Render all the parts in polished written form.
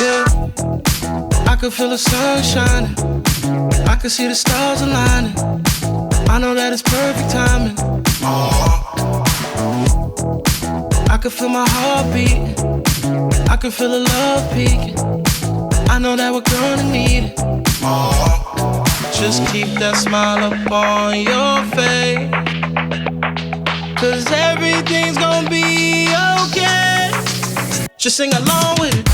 Yeah, I could feel the sun shining, I could see the stars aligning. I know that it's perfect timing. I could feel my heart beating, I could feel the love peaking. I know that we're gonna need it. Just keep that smile up on your face, 'cause everything's gonna be okay. Just sing along with it.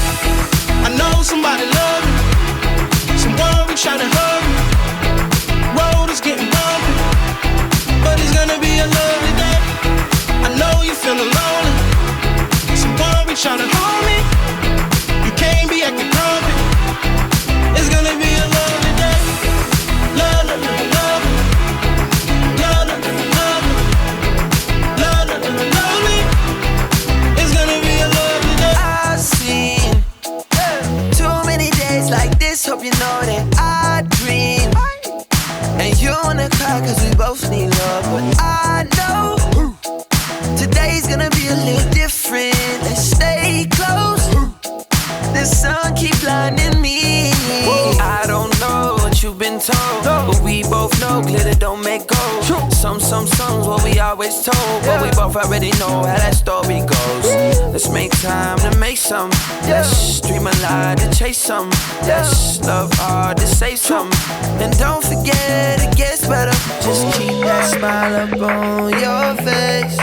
I know somebody love me, someone trying to hurt me. Road is getting bumpy, but it's gonna be a lovely day. I know you're feeling lonely, someone trying to hold me. You can't be acting grumpy. It's gonna be a lovely day. Love, love, love, love, love, love, love, love me. It's gonna be a lovely day. I've seen too many days like this. Hope you know that I dream. And you wanna cry 'cause we both need love, but I know today's gonna be a little different. Let's stay close. The sun keep blinding me. I don't know what you've been told, but we both know glitter don't make gold. Some songs what we always told, but we both already know how that story goes. Let's make time to make some. Let's dream a lie to chase some. Let's love hard to say some. And don't forget it gets better. Just keep that smile up on your face,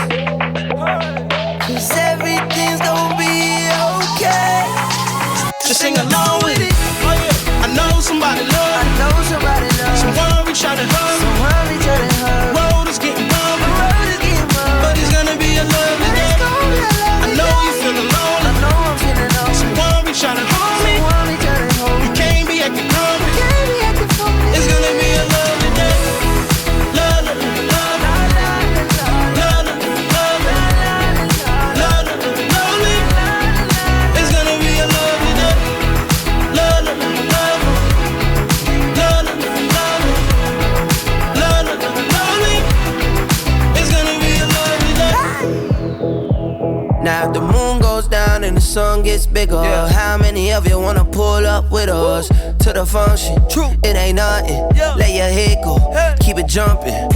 'cause everything's gonna be okay. Just sing along with it. I know somebody love me, I know somebody loves someone trying to hurt me. someone we try to hurt. Road is getting bumpy, Road is getting bumpy, but it's gonna be a lovely day. I know you're feeling lonely, I know I'm feeling lonely. someone trying to hold me. Someone we try to hold. You can't be acting grumpy. Can't be acting funny. It's gonna be a lovely day. Love, love, love, love, love, love, love me. It's gonna be a lovely day. Love, love, love, love, love, love me. It's gonna be a lovely day. Now if the moon goes down and the sun gets bigger, how many of you wanna pull up with us to the function? It ain't nothing. Let your head go, keep it jumping.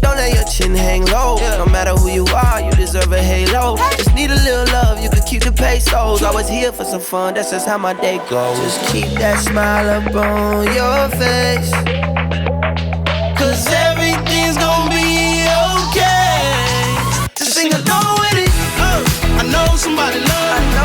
Don't let your chin hang low. No matter who you are, you deserve a halo. Just need a little love, you can keep the pesos. Always here for some fun, that's just how my day goes. Just keep that smile up on your face, 'Cause everything's gonna be okay. Just sing along with it. I know somebody love me,